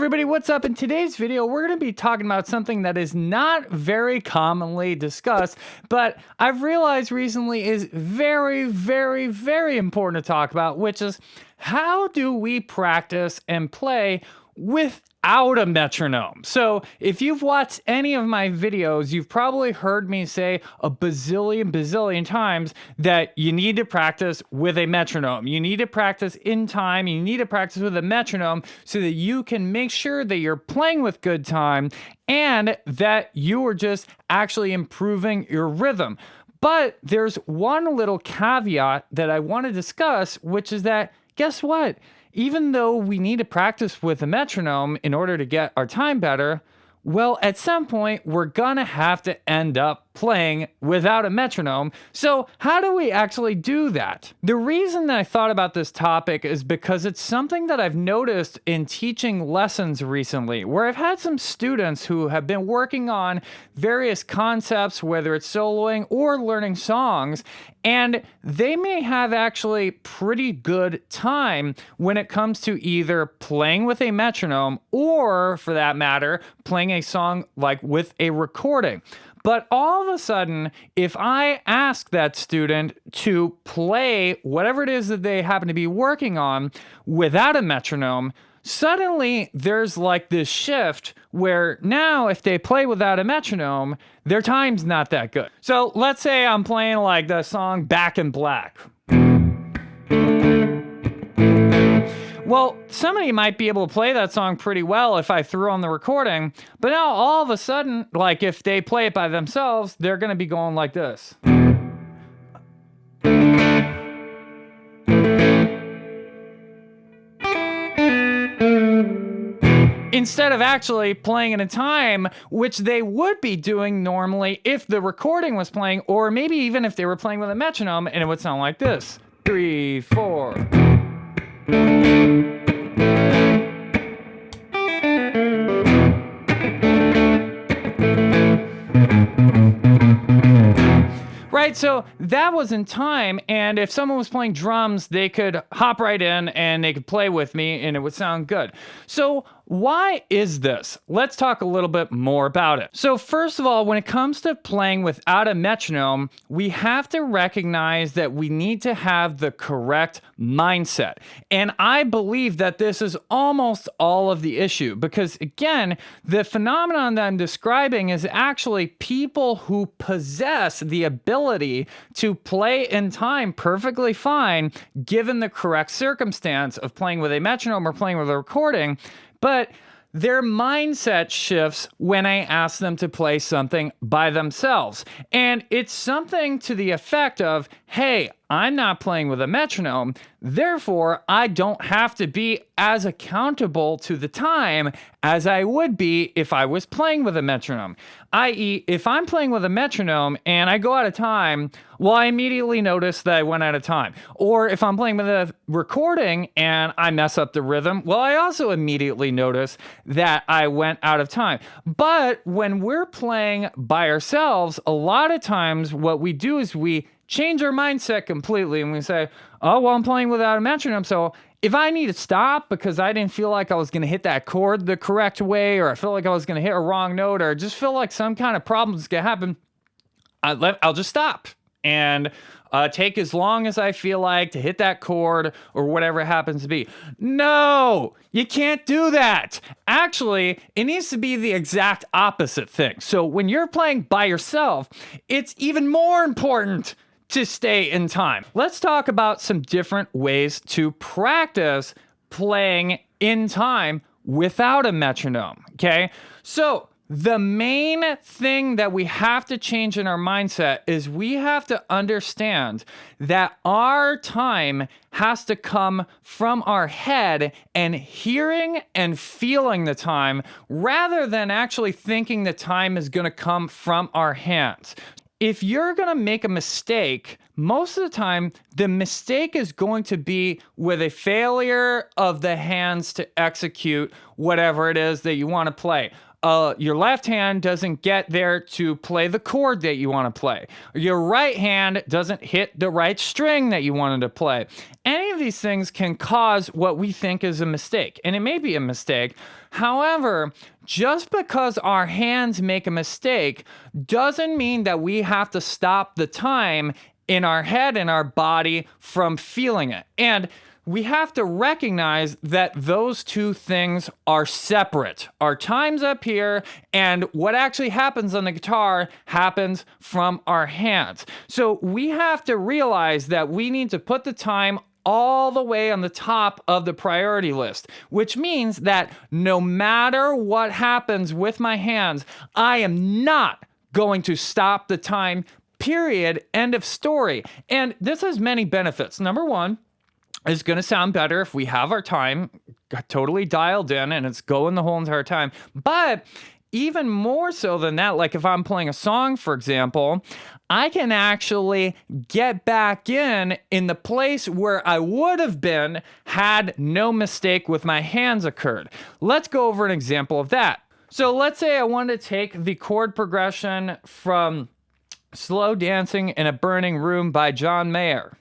everybody, what's up? In today's video, we're going to be talking about something that is not very commonly discussed, but I've realized recently is very, very, very important to talk about, which is how do we practice and play without a metronome? So if you've watched any of my videos, you've probably heard me say a bazillion times that you need to practice with a metronome. You need to practice in time. You need to practice with a metronome so that you can make sure that you're playing with good time and that you are just actually improving your rhythm. But there's one little caveat that I want to discuss, which is that, guess what? Even though we need to practice with a metronome in order to get our time better, well, at some point, we're gonna have to end up playing without a metronome. So how do we actually do that? The reason that I thought about this topic is because it's something that I've noticed in teaching lessons recently, where I've had some students who have been working on various concepts, whether it's soloing or learning songs, and they may have actually pretty good time when it comes to either playing with a metronome or, for that matter, playing a song like with a recording. But all of a sudden, if I ask that student to play whatever it is that they happen to be working on without a metronome, suddenly there's like this shift where now if they play without a metronome, their time's not that good. So let's say I'm playing like the song Back in Black. Well, somebody might be able to play that song pretty well if I threw on the recording, but now all of a sudden, like if they play it by themselves, they're going to be going like this. Instead of actually playing in a time, which they would be doing normally if the recording was playing, or maybe even if they were playing with a metronome, and it would sound like this. 3, 4. Right, so that was in time, and if someone was playing drums, they could hop right in and they could play with me and it would sound good. So why is this? Let's talk a little bit more about it. So first of all, when it comes to playing without a metronome, we have to recognize that we need to have the correct mindset. And I believe that this is almost all of the issue because, again, the phenomenon that I'm describing is actually people who possess the ability to play in time perfectly fine given the correct circumstance of playing with a metronome or playing with a recording, but their mindset shifts when I ask them to play something by themselves. And it's something to the effect of, hey, I'm not playing with a metronome, therefore I don't have to be as accountable to the time as I would be if I was playing with a metronome. I.e., if I'm playing with a metronome and I go out of time, well, I immediately notice that I went out of time. Or if I'm playing with a recording and I mess up the rhythm, well, I also immediately notice that I went out of time. But when we're playing by ourselves, a lot of times what we do is we change our mindset completely and we say, oh, well, I'm playing without a metronome, so if I need to stop because I didn't feel like I was going to hit that chord the correct way, or I feel like I was going to hit a wrong note, or I just feel like some kind of problem is going to happen, I'll just stop and take as long as I feel like to hit that chord or whatever it happens to be. No, you can't do that. Actually, it needs to be the exact opposite thing. So when you're playing by yourself, it's even more important to stay in time. Let's talk about some different ways to practice playing in time without a metronome, okay? So the main thing that we have to change in our mindset is we have to understand that our time has to come from our head and hearing and feeling the time rather than actually thinking the time is going to come from our hands. If you're going to make a mistake, most of the time, the mistake is going to be with a failure of the hands to execute whatever it is that you want to play. your left hand doesn't get there to play the chord that you want to play. Your right hand doesn't hit the right string that you wanted to play. Any of these things can cause what we think is a mistake, and it may be a mistake. However, just because our hands make a mistake doesn't mean that we have to stop the time in our head and our body from feeling it. And we have to recognize that those two things are separate. Our time's up here, and what actually happens on the guitar happens from our hands. So we have to realize that we need to put the time all the way on the top of the priority list, which means that no matter what happens with my hands, I am not going to stop the time, period, end of story. And this has many benefits. Number one, it's going to sound better if we have our time totally dialed in and it's going the whole entire time. But even more so than that, like if I'm playing a song, for example, I can actually get back in the place where I would have been had no mistake with my hands occurred. Let's go over an example of that. So let's say I wanted to take the chord progression from Slow Dancing in a Burning Room by John Mayer.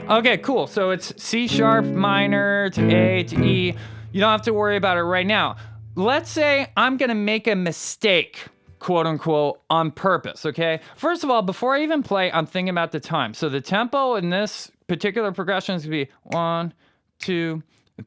Okay, cool. So it's C sharp minor to A to E. You don't have to worry about it right now. Let's say I'm going to make a mistake, quote unquote, on purpose, okay? First of all, before I even play, I'm thinking about the time. So the tempo in this particular progression is going to be 1, 2,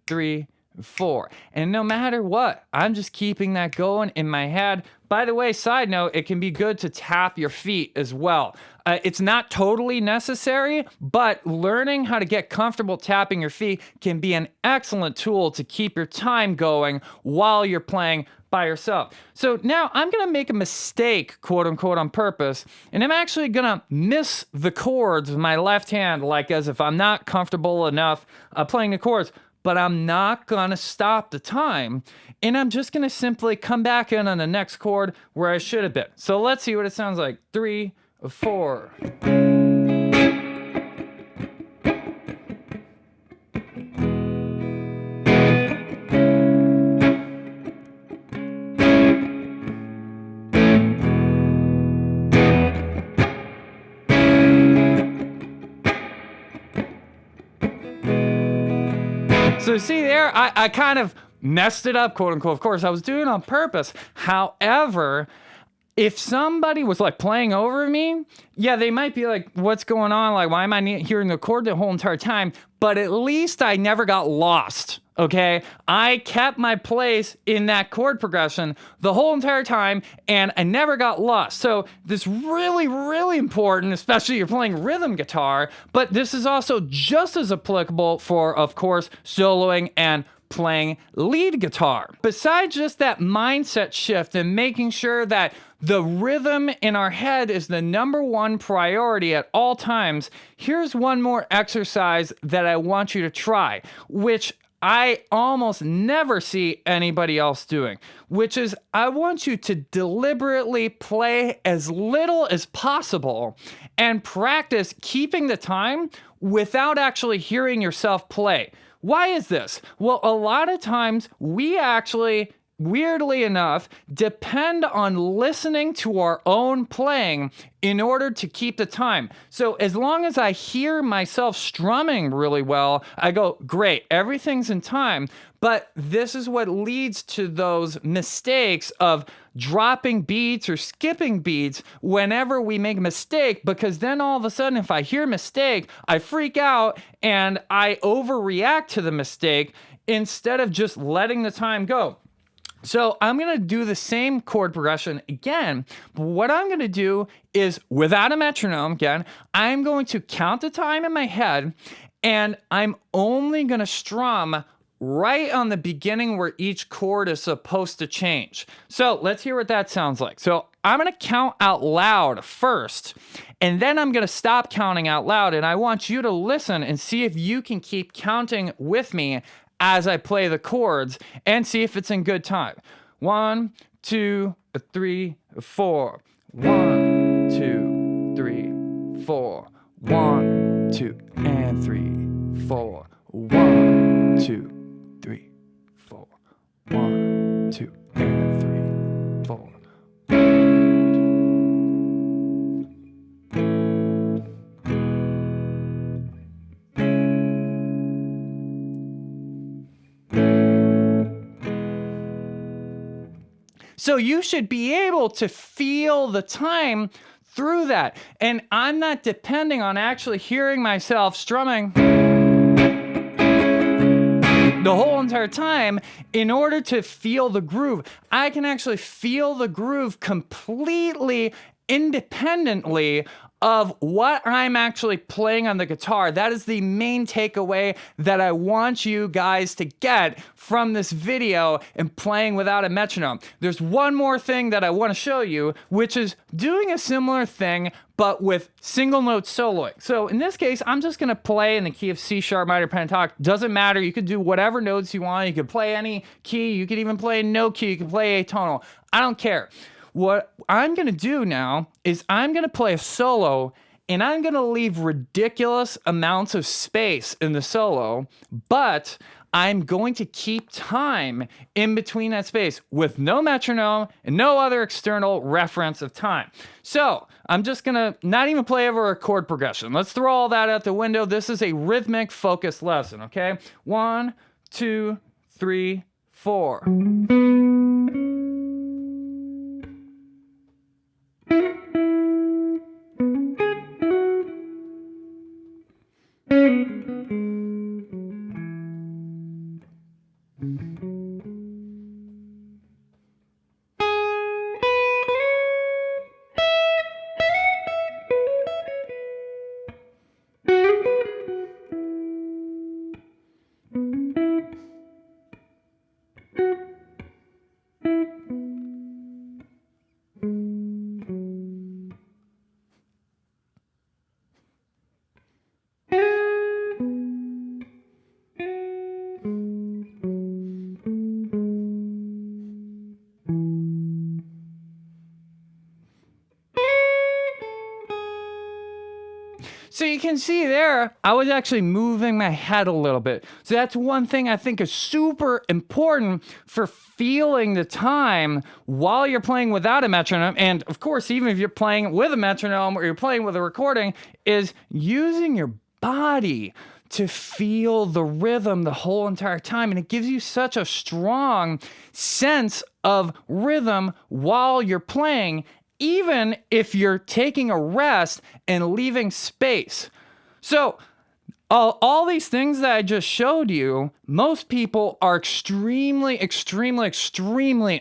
3, 4. And no matter what, I'm just keeping that going in my head. By the way, side note, it can be good to tap your feet as well. It's not totally necessary, but learning how to get comfortable tapping your feet can be an excellent tool to keep your time going while you're playing by yourself. So now I'm going to make a mistake, quote unquote, on purpose, and I'm actually going to miss the chords with my left hand, like as if I'm not comfortable enough playing the chords. But I'm not going to stop the time, and I'm just going to simply come back in on the next chord where I should have been. So let's see what it sounds like. 3, 4. So see there, I kind of messed it up, quote unquote. Of course, I was doing it on purpose. However, if somebody was like playing over me, yeah, they might be like, what's going on? Like, why am I hearing the chord the whole entire time? But at least I never got lost, okay? I kept my place in that chord progression the whole entire time, and I never got lost. So this really, really important, especially if you're playing rhythm guitar, but this is also just as applicable for, of course, soloing and playing lead guitar. Besides just that mindset shift and making sure that the rhythm in our head is the number one priority at all times, here's one more exercise that I want you to try, which I almost never see anybody else doing, which is I want you to deliberately play as little as possible and practice keeping the time without actually hearing yourself play. Why is this? Well, a lot of times we actually, weirdly enough, depend on listening to our own playing in order to keep the time. So as long as I hear myself strumming really well, I go, great, everything's in time. But this is what leads to those mistakes of dropping beats or skipping beats whenever we make a mistake, because then all of a sudden, if I hear a mistake, I freak out and I overreact to the mistake instead of just letting the time go. So I'm going to do the same chord progression again, but what I'm going to do is, without a metronome, again, I'm going to count the time in my head, and I'm only going to strum right on the beginning where each chord is supposed to change. So let's hear what that sounds like. So I'm going to count out loud first, and then I'm going to stop counting out loud, and I want you to listen and see if you can keep counting with me as I play the chords and see if it's in good time. 1, 2, 3, 4. 1, 2, 3, 4. 1, 2, and 3, 4. 1, 2, 3, 4. 1, 2, and 3, 4. So you should be able to feel the time through that. And I'm not depending on actually hearing myself strumming the whole entire time in order to feel the groove. I can actually feel the groove completely independently of what I'm actually playing on the guitar. That is the main takeaway that I want you guys to get from this video and playing without a metronome. There's one more thing that I want to show you, which is doing a similar thing, but with single note soloing. So in this case, I'm just gonna play in the key of C sharp minor pentatonic. Doesn't matter, you could do whatever notes you want. You could play any key, you could even play no key, you could play atonal. I don't care. What I'm gonna do now is I'm gonna play a solo and I'm gonna leave ridiculous amounts of space in the solo, but I'm going to keep time in between that space with no metronome and no other external reference of time. So I'm just gonna not even play over a chord progression. Let's throw all that out the window. This is a rhythmic focused lesson, okay? 1, 2, 3, 4. So you can see there, I was actually moving my head a little bit. So that's one thing I think is super important for feeling the time while you're playing without a metronome. And of course, even if you're playing with a metronome or you're playing with a recording, is using your body to feel the rhythm the whole entire time. And it gives you such a strong sense of rhythm while you're playing, even if you're taking a rest and leaving space. So all these things that I just showed you, most people are extremely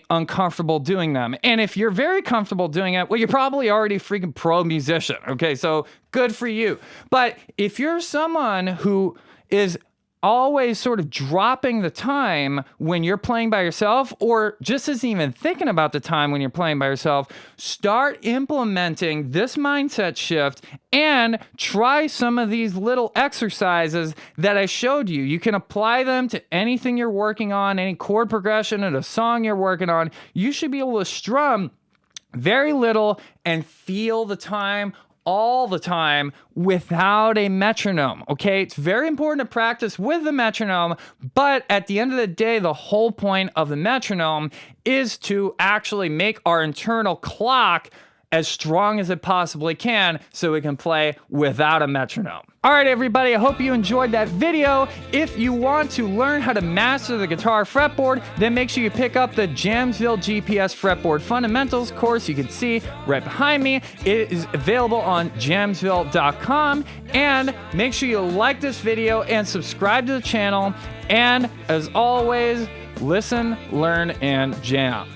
uncomfortable doing them. And if you're very comfortable doing it, well, you're probably already a freaking pro musician. Okay, so good for you. But if you're someone who is always sort of dropping the time when you're playing by yourself, or just isn't even thinking about the time when you're playing by yourself, start implementing this mindset shift and try some of these little exercises that I showed you. You can apply them to anything you're working on, any chord progression in a song you're working on. You should be able to strum very little and feel the time all the time without a metronome, okay? It's very important to practice with the metronome, but at the end of the day, the whole point of the metronome is to actually make our internal clock as strong as it possibly can so we can play without a metronome. All right, everybody, I hope you enjoyed that video. If you want to learn how to master the guitar fretboard, then make sure you pick up the Jamsville GPS Fretboard Fundamentals course. You can see right behind me. It is available on jamsville.com. And make sure you like this video and subscribe to the channel. And as always, listen, learn, and jam.